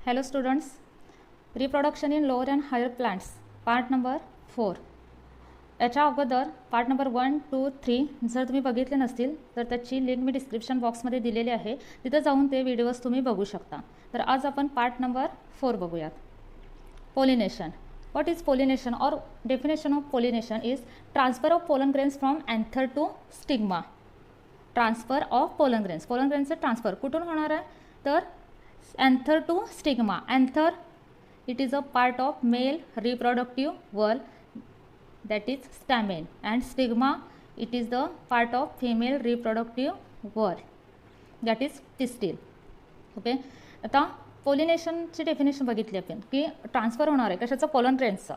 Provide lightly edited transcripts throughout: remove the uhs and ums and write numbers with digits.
Hello students, reproduction in lower and higher plants, part number 4. याच्या अगोदर part number 1, 2, 3 जर तुम्ही बघितले नसतील तर त्याची लिंक मी डिस्क्रिप्शन बॉक्समध्ये दिलेली आहे, तिथं जाऊन ते व्हिडिओज तुम्ही बघू शकता. तर आज आपण पार्ट नंबर 4 बघूयात. Pollination. What is pollination or definition of pollination is transfer of pollen grains from anther to stigma. Transfer of pollen grains. Pollen ग्रेन्सचं ट्रान्सफर कुठून होणार आहे तर anther to stigma. Anther, it is a part of male reproductive wall, that is stamen, and stigma, it is the part of female reproductive wall, that is pistil. Okay, आता पोलिनेशनची definition बघितली आपण की transfer होणार आहे कशाचं, pollen ग्रेन्सचं,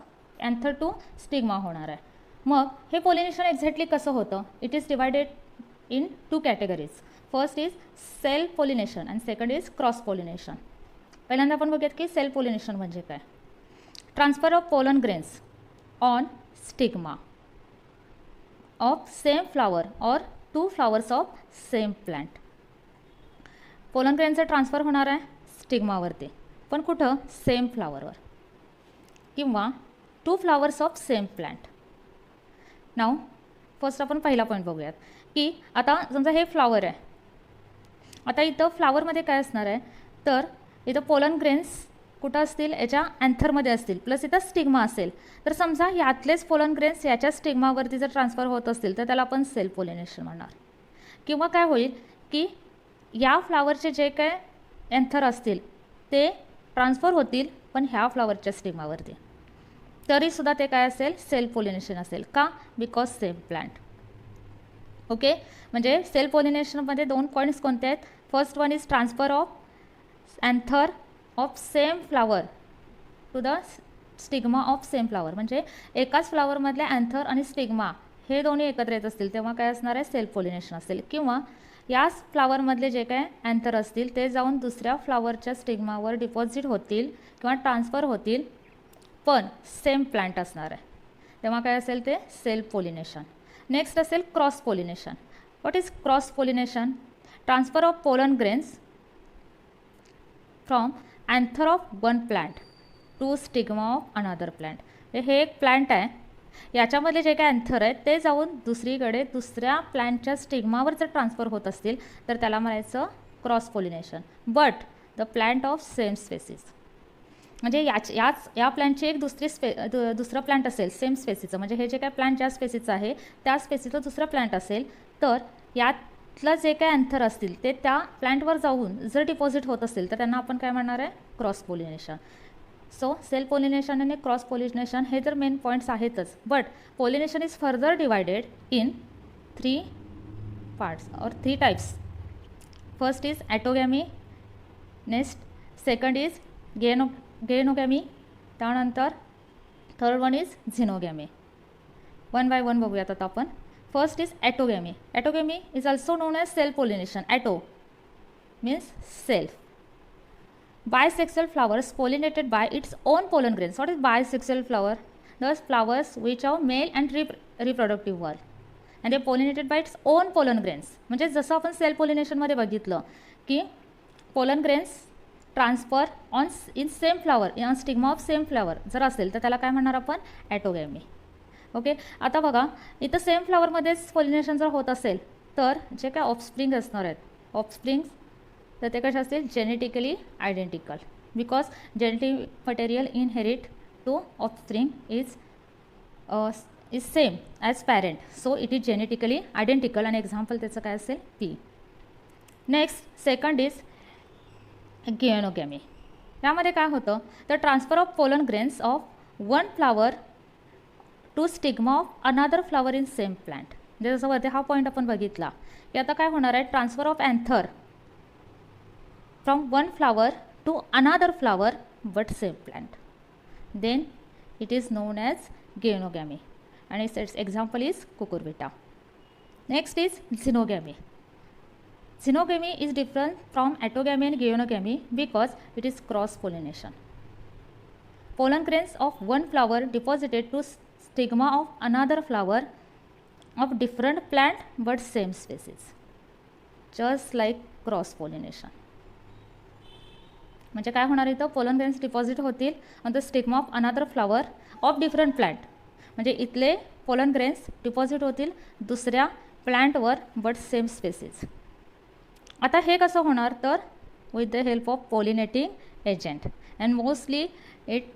anther to stigma होणार आहे. मग हे पोलिनेशन एक्झॅक्टली कसं होतं? It is divided in 2 categories. First is self pollination and second is cross pollination. पहिल्यांदा आपण बघूयात की सेल्फ पोलिनेशन म्हणजे काय. Transfer of pollen grains on stigma of same flower or 2 flowers of same plant. Pollen ग्रेनचं transfer होणार आहे स्टिग्मावरती, पण कुठं? सेम फ्लावरवर किंवा 2 फ्लावर्स ऑफ सेम प्लांट. नाव फर्स्ट आपण पहिला पॉईंट बघूयात की आता समजा हे फ्लावर आहे. आता इथं फ्लावरमध्ये काय असणार आहे तर इथं पोलन ग्रेन्स कुठं असतील? याच्या अँथरमध्ये असतील, प्लस इथं स्टिग्मा असेल. तर समजा यातलेच पोलन ग्रेन्स याच्या स्टिग्मावरती जर ट्रान्सफर होत असतील तर त्याला आपण सेल्फ पोलिनेशन म्हणणार. किंवा काय होईल की या फ्लावरचे जे काय अँथर असतील ते ट्रान्सफर होतील पण ह्या फ्लावरच्या स्टिग्मावरती, तरीसुद्धा ते काय असेल? सेल्फ पोलिनेशन असेल. का? Because same plant. ओके, म्हणजे सेल्फ पोलिनेशनमध्ये 2 पॉईंट्स कोणते आहेत? First one is transfer of anther of same flower to the stigma of same flower. म्हणजे एकाच फ्लावरमधले अँथर आणि स्टिग्मा हे दोन्ही एकत्र येत असतील तेव्हा काय असणार आहे? सेल्फ पोलिनेशन असेल. किंवा याच फ्लावरमधले जे काय अँथर असतील ते जाऊन दुसऱ्या फ्लावरच्या स्टिग्मावर डिपॉझिट होतील किंवा ट्रान्सफर होतील पण सेम प्लांट असणार आहे, तेव्हा काय असेल? ते सेल्फ पोलिनेशन. नेक्स्ट असेल cross pollination. What is cross pollination? Transfer of pollen grains from anther of one plant to stigma of another plant. हे एक प्लांट आहे, याच्यामधले जे काय अँथर आहेत ते जाऊन दुसरीकडे दुसऱ्या प्लांटच्या स्टिग्मावर जर ट्रान्सफर होत असतील तर त्याला म्हणायचं cross pollination. But the plant of same species. म्हणजे या प्लांटची एक दुसरं प्लांट असेल सेम स्पेसीचं, म्हणजे हे जे काय प्लांट ज्या स्पेसीचं आहे त्या स्पेसीचं दुसरं प्लांट असेल तर यातलं जे काय अँथर असतील ते त्या प्लांटवर जाऊन जर डिपॉझिट होत असतील तर त्यांना आपण काय म्हणणार आहे? Cross pollination. So self pollination आणि क्रॉस पोलिनेशन हे तर मेन पॉईंट्स आहेतच, but pollination is further divided in 3 parts or 3 types. First is autogamy, next second is geitonogamy, त्यानंतर third one is xenogamy. 1 by 1 बघूयात आता आपण. First is autogamy. Autogamy is also known as self pollination. Auto means self. Bisexual flowers pollinated by its own pollen grains. What is bisexual flower? Those flowers which are male and reproductive wall and they pollinated by its own pollen grains. म्हणजे जसं आपण self पोलिनेशनमध्ये बघितलं की pollen grains transfer on in same flower on stigma of same flower जर असेल तर त्याला काय म्हणणार आपण? ॲटोगॅमी. ओके, आता बघा इथं सेम फ्लावरमध्येच पोलिनेशन जर होत असेल तर जे काय ऑफस्प्रिंग असणार आहेत, ऑफस्प्रिंग तर ते कसे असतील? Genetically identical, because genetic material inherit to offspring is same as parent, so it is genetically identical. आणि एक्झाम्पल त्याचं काय असेल? Pea. Next second is geitonogamy. यामध्ये काय होतं तर transfer of pollen grains of one flower to stigma of another flower in same plant. म्हणजे जसं वरती हा पॉईंट आपण बघितला की आता काय होणार आहे? Transfer of anther from one flower to another flower but same plant, then it is known as genogamy and its example is cucurbita. Next is xenogamy. Xenogamy is different from autogamy and genogamy because it is cross pollination. Pollen grains of one flower deposited to stigma of another flower of different plant but same species, just like cross pollination. म्हणजे काय होणार इथं, pollen grains deposit होतील on the stigma of अनादर flower of different plant. म्हणजे इथले pollen grains deposit होतील दुसऱ्या प्लांटवर बट सेम स्पेसीज. आता हे कसं होणार तर with the help of pollinating agent, and mostly it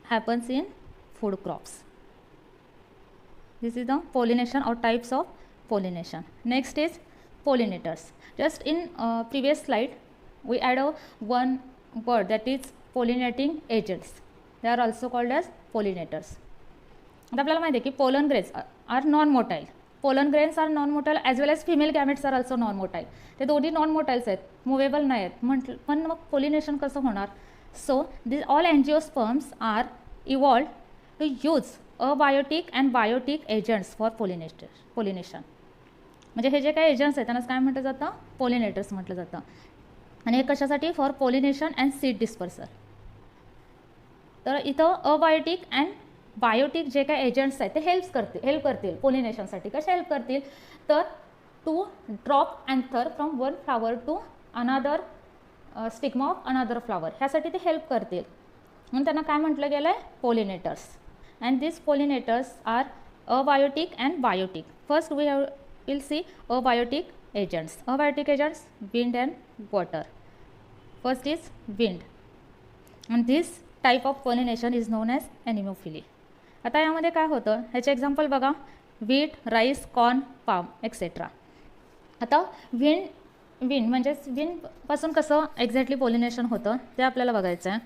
happens in food crops. This is the pollination or types of pollination. Next is pollinators. Just in previous slide we add one word, that is pollinating agents. They are also called as pollinators. आता आपल्याला माहिती आहे की pollen grains are non motile. Pollen grains are non motile as well as female gametes are also non motile. ते दोन्ही non मोटाईल्स आहेत, movable नाही आहेत म्हटलं, पण मग पोलिनेशन कसं होणार. So this all angiosperms are evolved to use abiotic and biotic agents for pollination. म्हणजे हे जे काही एजंट्स आहेत त्यांना काय म्हटलं जातं, पोलिनेटर्स म्हटलं जातं. आणि हे कशासाठी, for pollination and seed dispersal. तर इथं अबायोटिक अँड बायोटिक जे काही एजंट्स आहेत ते हेल्प करतील पोलिनेशनसाठी. कसे हेल्प करतील तर to drop anther from one flower to another stigma of another flower, ह्यासाठी ते हेल्प करतील. म्हणून त्यांना काय म्हटलं गेलं आहे, pollinators. And this pollinators are abiotic and biotic. First we'll see abiotic agents. Abiotic agents, wind and water. First is wind, and this type of pollination is known as anemophily. आता यामध्ये काय होतं, ह्याचे एक्झाम्पल बघा, wheat, rice, corn, palm etcetera. आता wind म्हणजेच विंडपासून कसं exactly pollination होतं ते आपल्याला बघायचं आहे.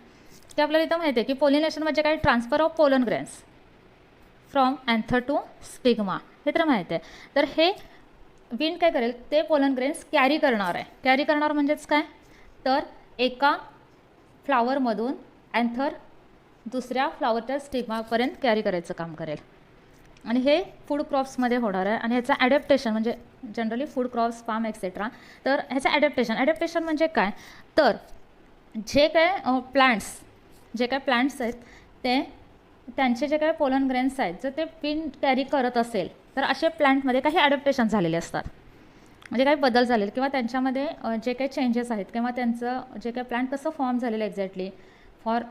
ते आपल्याला इथं माहिती आहे की पोलिनेशन म्हणजे काय, transfer of pollen grains from anther to stigma, हे तर माहिती आहे. तर हे विंड काय करेल, ते पोलन ग्रेन्स कॅरी करणार आहे. कॅरी करणार म्हणजेच काय तर एका फ्लावरमधून अँथर दुसऱ्या फ्लावरच्या स्टिग्मापर्यंत कॅरी करायचं काम करेल. आणि हे फूड क्रॉप्समध्ये होणार आहे. आणि ह्याचं ॲडॅप्टेशन म्हणजे generally food crops, palm etcetera. तर ह्याचं ॲडॅप्टेशन म्हणजे काय तर जे काय प्लांट्स आहेत ते त्यांचे जे काही पोलन ग्रेन्स आहेत जर ते विंड कॅरी करत असेल तर असे प्लांटमध्ये काही ॲडॅप्टेशन झालेले असतात, म्हणजे काही बदल झालेले किंवा त्यांच्यामध्ये जे काही चेंजेस आहेत किंवा त्यांचं जे काही प्लांट कसं फॉर्म झालेलं एक्झॅक्टली फॉर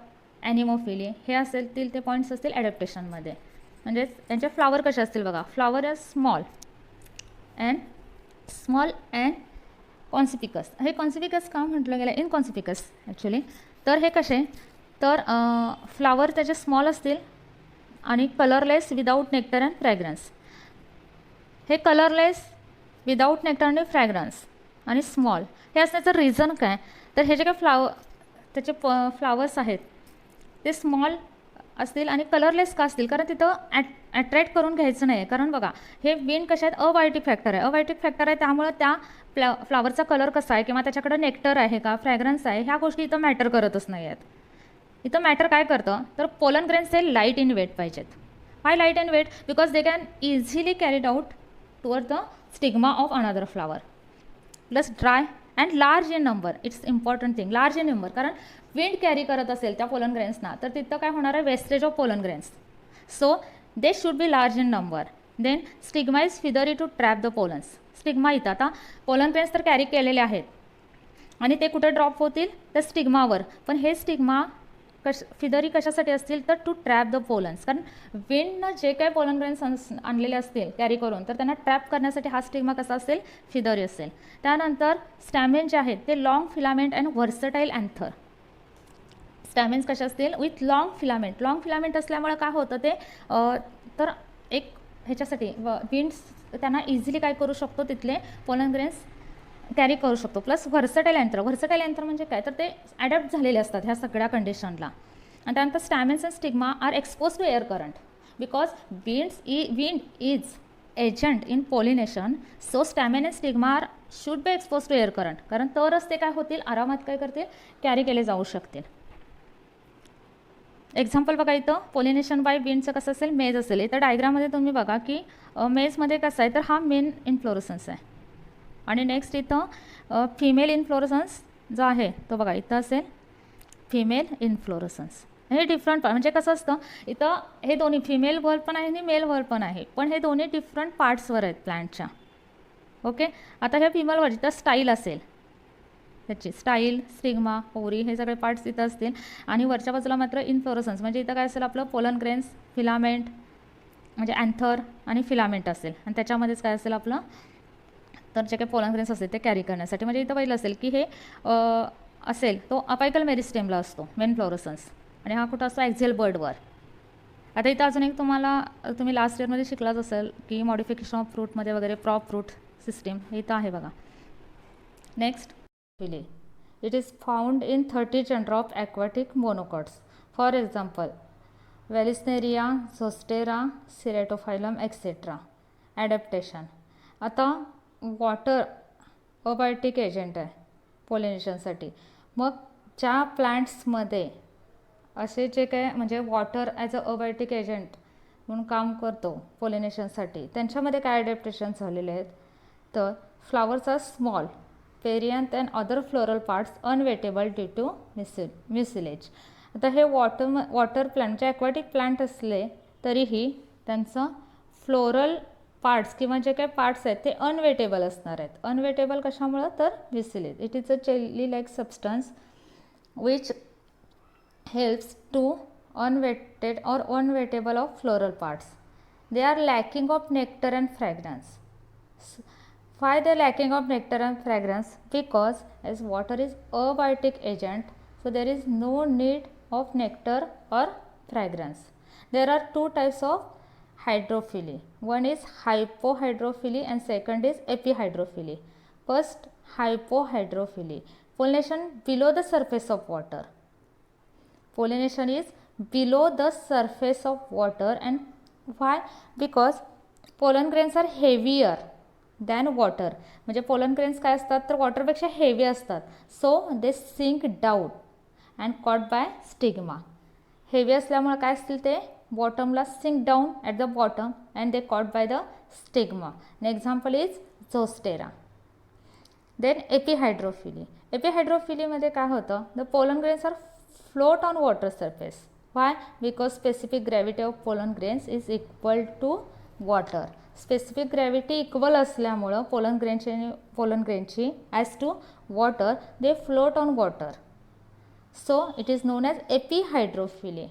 ॲनिमोफिली हे असतील ते पॉईंट्स असतील ॲडॅप्टेशनमध्ये. म्हणजे त्यांचे फ्लावर कसे असतील बघा, फ्लावर इज स्मॉल अँड कॉन्सिपिकस. हे कॉन्सिपिकस का म्हटलं गेलं, इनकॉन्सिपिकस ॲक्च्युली. तर हे कसे तर फ्लावर त्याचे स्मॉल असतील आणि colourless without nectar and fragrance. हे कलरलेस विदाऊट नेक्टर आणि फ्रॅग्रन्स आणि स्मॉल हे असण्याचं रिझन काय तर हे जे काही त्याचे फ्लावर्स आहेत ते स्मॉल असतील आणि कलरलेस का असतील कारण तिथं ॲट्रॅक्ट करून घ्यायचं नाही आहे. कारण बघा हे विंड कशा आहेत, अबायोटिक फॅक्टर आहे. त्यामुळं त्या फ्लावरचा कलर कसा आहे किंवा त्याच्याकडे नेक्टर आहे का, फ्रॅग्रन्स आहे, ह्या गोष्टी इथं मॅटर करतच नाही आहेत. इथं मॅटर काय करतं तर पोलन ग्रेन्स हे लाईट इन वेट पाहिजेत. Why light in weight, because they can easily carried out toward the stigma of another flower. Plus dry and large in number. It's important thing, large in number. कारण wind carry करत असेल त्या pollen ग्रेन्सना तर तिथं काय होणार आहे, wastage of pollen grains. So they should be large in number. Then stigma is feathery to trap the pollens. Stigma इथं आता पोलन ग्रेन्स तर कॅरी केलेले आहेत आणि ते कुठे ड्रॉप होतील तर स्टिग्मावर. पण हे स्टिग्मा फिदरी कशासाठी असतील तर टू ट्रॅप द पोलन्स. कारण विंडनं जे काही पोलन ग्रेन्स आणलेले असतील कॅरी करून तर त्यांना ट्रॅप करण्यासाठी हा स्टिग्मा कसा असेल, फिदरी असेल. त्यानंतर स्टॅमेन जे आहेत ते long filament and versatile anther. Stamens कशा असतील विथ लॉंग फिलामेंट असल्यामुळे काय होतं ते तर एक ह्याच्यासाठी विंड्स त्यांना इझिली काय करू शकतो, तिथले पोलन ग्रेन्स कॅरी करू शकतो. प्लस व्हर्सटाईल अँथर म्हणजे काय तर ते ॲडॅप्ट झालेले असतात ह्या सगळ्या कंडिशनला. आणि त्यानंतर stamens and stigma are expose to air current because wind is agent in pollination. So stamen and stigma are should be expose to air current. कारण तरच ते काय होतील, आरामात काय करतील, कॅरी केले जाऊ शकतील. एक्झाम्पल बघा इथं पॉलिनेशन बाय विंडचं कसं असेल, मेज असेल. इथं डायग्राममध्ये तुम्ही बघा की मेजमध्ये कसं आहे तर हा मेन इन्फ्लोरसन्स आहे आणि नेक्स्ट इथं फिमेल इन्फ्लोरसन्स जो आहे तो बघा इथं असेल फिमेल इन्फ्लोरसन्स. हे डिफरंट म्हणजे कसं असतं इथं हे दोन्ही फिमेल व्हल पण आहे आणि मेल व्हल पण आहे, पण हे दोन्ही डिफरंट पार्ट्सवर आहेत प्लांटच्या. ओके, आता ह्या फिमेल व्हल इथं स्टाईल असेल त्याची स्टाईल, स्टिग्मा, ओरी हे सगळे पार्ट्स इथं असतील आणि वरच्या बाजूला मात्र इन्फ्लोरसन्स म्हणजे इथं काय असेल आपलं पोलन ग्रेन्स, फिलामेंट म्हणजे अँथर आणि फिलामेंट असेल आणि त्याच्यामध्येच काय असेल आपलं तर जे काही पोलन ग्रेन्स असतील ते कॅरी करण्यासाठी म्हणजे इथं पहिलं असेल की हे असेल तो अपायकल मेरिस्टेमला असतो मेन फ्लोरोसन्स आणि हा कुठं असतो ॲक्झियल बर्डवर. आता इथं अजून एक तुम्ही लास्ट इयरमध्ये शिकलाच असेल की मॉडिफिकेशन ऑफ फ्रूटमध्ये वगैरे प्रॉप फ्रूट सिस्टीम हे इथं आहे बघा. Next phily it is found in 30 gender of aquatic monocots. For example Vallisneria, Zostera, Ceratophyllum etcetera. Adaptation आता वॉटर अबायोटिक एजंट आहे पोलिनेशनसाठी. मग ज्या प्लांट्समध्ये असे जे काय म्हणजे water as a abiotic agent म्हणून काम करतो पोलिनेशनसाठी त्यांच्यामध्ये काय ॲडॅप्टेशन झालेले आहेत तर flowers are small, perianth and other floral parts unwettable due to mucilage. आता हे वॉटर प्लांट जे ॲक्वॅटिक प्लांट असले तरीही त्यांचं फ्लोरल पार्ट्स किंवा जे काही पार्ट्स आहेत ते अनवेटेबल असणार आहेत. अनवेटेबल कशामुळं तर mucilage. It is a jelly like substance which helps to unweighted or unweightable of floral parts. They are lacking of nectar and fragrance. Why they are lacking of nectar and fragrance? Because as water is abiotic agent, so there is no need of nectar or fragrance. There are two types of hydrophily. One is hypohydrophily and second is epihydrophily. First, hypohydrophily. Pollination below the surface of water. Pollination is below the surface of water and why? Because pollen grains are heavier than water. म्हणजे pollen grains काय असतात तर वॉटरपेक्षा heavy असतात. So they sink down and caught by stigma. Heavy असल्यामुळे काय असतील ते बॉटमला sink down at the bottom and they caught by the stigma. an example is Zostera. Then epihydrophily. एपिहायड्रोफिलीमध्ये काय होतं the pollen grains are float on water surface. Why? Because specific gravity of pollen grains is equal to water. Specific gravity equal असल्यामुळं pollen grainची as to water they float on water. So it is known as epihydrophily.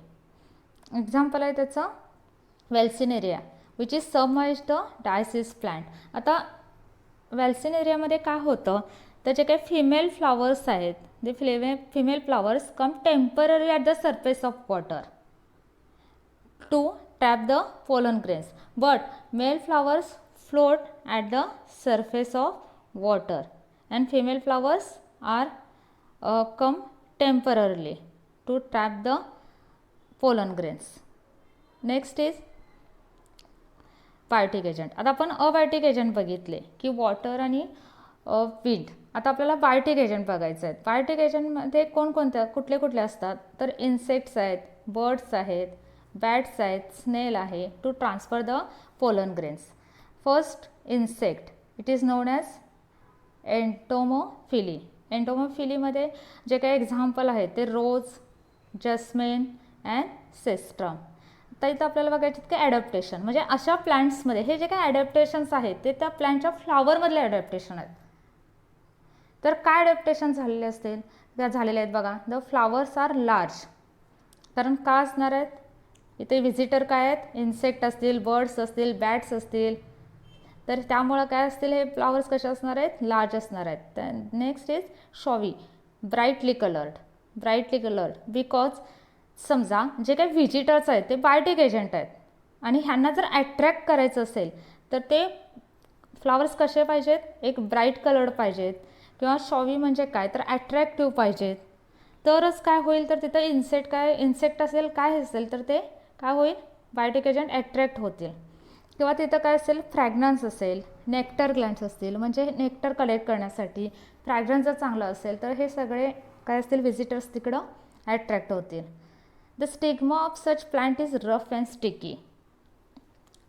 Example आहे त्याचा वेल्सिनेरिया which is submerged dioecious plant. आता वेल्सिनेरियामध्ये काय होतं तर जे काही female flowers आहेत the female flowers come temporarily at the surface of water to trap the pollen grains, but male flowers float at the surface of water and female flowers are come temporarily to trap the pollen grains. Next is biotic agent. आता आपण abiotic agent बघितले की water आणि wind. आता आपल्याला Biotique agent बघायचं आहे. Biotique एजंटमध्ये कुठले कुठले असतात तर इन्सेक्ट्स आहेत, बर्ड्स आहेत, बॅट्स आहेत, स्नेल आहे to transfer the pollen grains. First insect it is known as entomophily. एंटोमोफिलीमध्ये जे काही एक्झाम्पल आहेत ते रोज, जस्मिन अँड सेस्ट्रम. तर इथं आपल्याला बघायचे की ॲडॅप्टेशन म्हणजे अशा प्लांट्समध्ये हे जे काही ॲडॅप्टेशन्स आहेत ते त्या प्लांटच्या फ्लॉवरमधले ॲडॅप्टेशन आहेत. तर काय ॲडॅप्टेशन झालेले असतील त्या झालेले आहेत बघा. The flowers are large. कारण का असणार आहेत इथे व्हिजिटर काय आहेत इन्सेक्ट असतील, बर्ड्स असतील, बॅट्स असतील. तर त्यामुळं काय असतील हे फ्लावर्स कसे असणार आहेत लार्ज असणार आहेत. Next is शॉवी brightly coloured because समजा जे काही व्हिजिटर्स आहेत ते बायोटिक एजंट आहेत आणि ह्यांना जर ॲट्रॅक्ट करायचं असेल तर ते फ्लावर्स कसे पाहिजेत एक ब्राईट कलर्ड पाहिजेत किंवा शॉवी म्हणजे काय तर ॲट्रॅक्टिव्ह पाहिजेत. तरच काय होईल तर तिथं इन्सेक्ट असेल काय असेल तर ते काय होईल बायोटिक एजंट ॲट्रॅक्ट होतील. किंवा तिथं काय असेल फ्रॅग्रन्स असेल, नेक्टर ग्लँड्स असतील म्हणजे नेक्टर कलेक्ट करण्यासाठी फ्रॅग्रन्स जर चांगलं असेल तर हे सगळे काय असतील व्हिजिटर्स तिकडं ॲट्रॅक्ट होतील. The stigma of such plant is rough and sticky.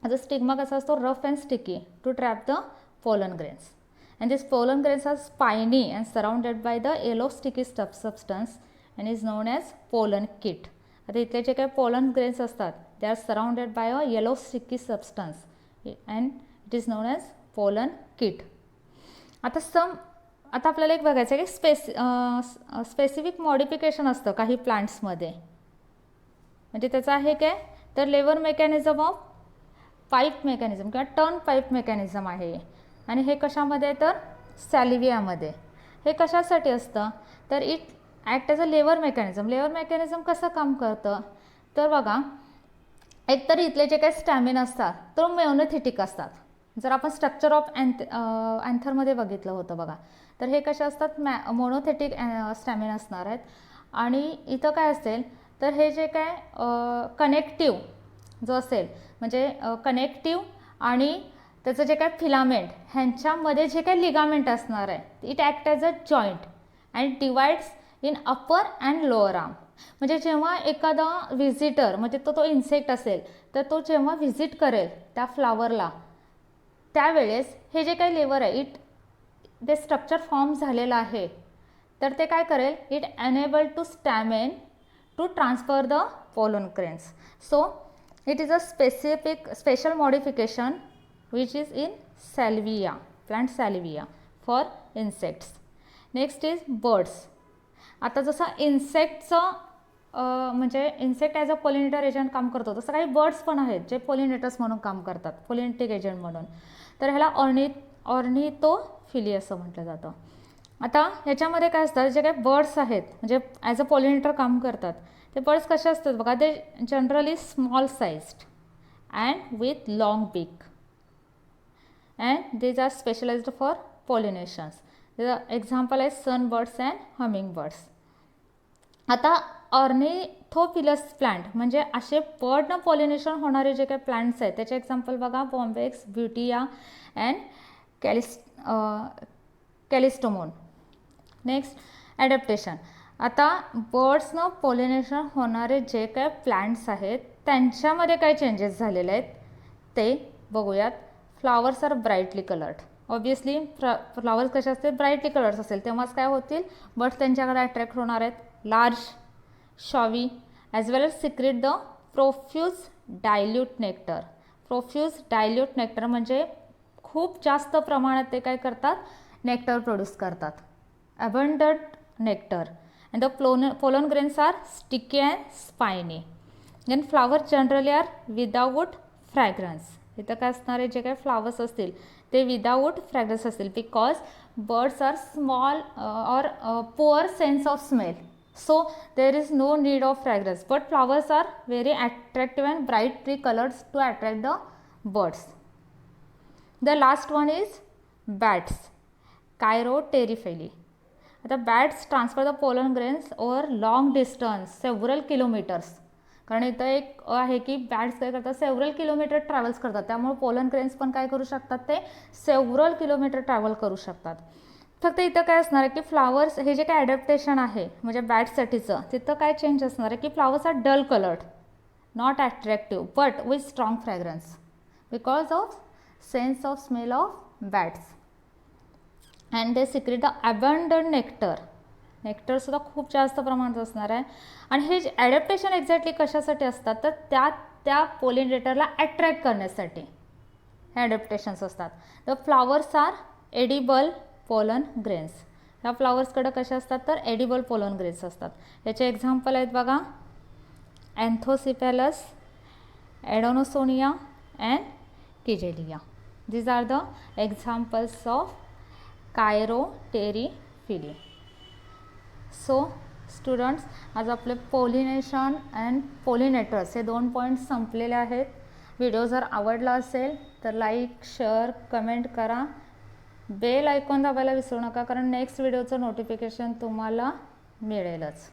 आता स्टिग्मा कसा असतो rough and sticky to trap the pollen grains. And these pollen grains are spiny and surrounded by the yellow sticky substance and is known as pollen kit. आता इथले जे काही pollen grains असतात they are surrounded by a yellow sticky substance and it is known as pollen kit. आता some आता आपल्याला एक बघायचं आहे की स्पेसिफिक मॉडिफिकेशन असतं काही प्लांट्समध्ये. म्हणजे त्याचं आहे काय तर lever mechanism of pipe mechanism किंवा टर्न पाईप मेकॅनिझम आहे. आणि हे कशामध्ये आहे तर सॅलिव्हियामध्ये. हे कशासाठी असतं तर it act as a lever mechanism. Lever mechanism कसं काम करतं तर बघा, एकतर इथले जे काही स्टॅमिन असतात तो मोनोथिटिक असतात. जर आपण स्ट्रक्चर ऑफ अँथरमध्ये बघितलं होतं बघा, तर हे कसे असतात मोनोथेटिक स्टॅमिन असणार आहेत. आणि इथं काय असेल तर हे जे काय कनेक्टिव्ह जो असेल म्हणजे कनेक्टिव्ह आणि त्याचं जे काय फिलामेंट ह्यांच्यामध्ये जे काही लिगामेंट असणार आहे it act as a joint and divides in upper and lower arm. म्हणजे जेव्हा एखादा व्हिजिटर म्हणजे तो इन्सेक्ट असेल तर तो जेव्हा व्हिजिट करेल त्या फ्लावरला त्यावेळेस हे जे काही लेवर आहे ते स्ट्रक्चर फॉर्म झालेलं आहे तर ते काय करेल it enable to stamen to transfer the pollen grains. So it is a special modification which is in salvia, plant salvia for insects. Next is birds. आता जसं इन्सेक्टचं म्हणजे insect as a pollinator agent काम करतो तसं काही birds पण आहेत जे पॉलिनेटर्स म्हणून काम करतात, पॉलिनेटिक एजंट म्हणून. तर ह्याला ऑर्निथोफिली असं म्हटलं जातं. आता ह्याच्यामध्ये काय असतात जे काही बर्ड्स आहेत म्हणजे ॲज अ पॉलिनेटर काम करतात ते बर्ड्स कसे असतात बघा, ते generally small sized and with long बीक and these are specialized for pollinations. The example is sunbirds and hummingbirds. आता ऑर्निथोफिलस प्लांट म्हणजे असे बर्डनं पॉलिनेशन होणारे जे काही प्लांट्स आहेत त्याचे एक्झाम्पल बघा, Bombax, Butea and Callistemon. Next adaptation. आता बर्ड्सनं पॉलिनेशन होणारे जे काही प्लांट्स आहेत त्यांच्यामध्ये काय चेंजेस झालेले आहेत ते बघूयात. Flowers are brightly coloured. Obviously flowers कसे असतील ब्राईटली कलर्स असेल तेव्हाच काय होतील बर्ड्स त्यांच्याकडे अट्रॅक्ट होणार आहेत. Large showy as well as secrete the profuse dilute nectar. Profuse dilute nectar म्हणजे खूप जास्त प्रमाणात ते काय करतात नेक्टर प्रोड्यूस करतात. Abundant nectar and the pollen grains are sticky and spiny. Then flowers generally are without fragrance. इथं काय असणारे जे काही फ्लावर्स असतील ते विदाऊट फ्रॅग्रन्स असतील because birds are small or poor sense of smell. So there is no need of fragrance but flowers are very attractive and brightly colours to attract the birds. The last one is bats, chiropterophily. आता bats transfer the pollen grains over long distance several kilometres. कारण इथं एक आहे की bats काय करतात several kilometre travels करतात त्यामुळे पोलन ग्रेन्स पण काय करू शकतात ते सेव्हरल किलोमीटर ट्रॅव्हल करू शकतात. फक्त इथं काय असणार आहे की फ्लावर्स हे जे काय ॲडॅप्टेशन आहे म्हणजे बॅट्ससाठीचं तिथं काय चेंज असणार आहे की flowers are dull coloured not attractive but with strong fragrance because of sense of smell of bats and they secrete the abundant nectar. नेक्टरसुद्धा खूप जास्त प्रमाणात असणार आहे. आणि हे जे ॲडॅप्टेशन एक्झॅक्टली कशासाठी असतात तर त्या पोलिनेटरला अट्रॅक्ट करण्यासाठी हे ॲडॅप्टेशन्स असतात. The flowers are edible pollen grains. ह्या फ्लावर्सकडे कसे असतात तर एडिबल पोलन ग्रेन्स असतात. याचे एक्झाम्पल आहेत बघा, Anthocephalus, Adansonia and Kigelia. These are the examples of chiropterophily. So students आज आपले पोलिनेशन अँड पोलिनेटर्स हे 2 पॉईंट्स संपलेले आहेत. व्हिडिओ जर आवडला असेल तर लाईक, शेअर, कमेंट करा. बेल आयकॉन दाबायला विसरू नका कारण नेक्स्ट व्हिडिओचं नोटिफिकेशन तुम्हाला मिळेलच.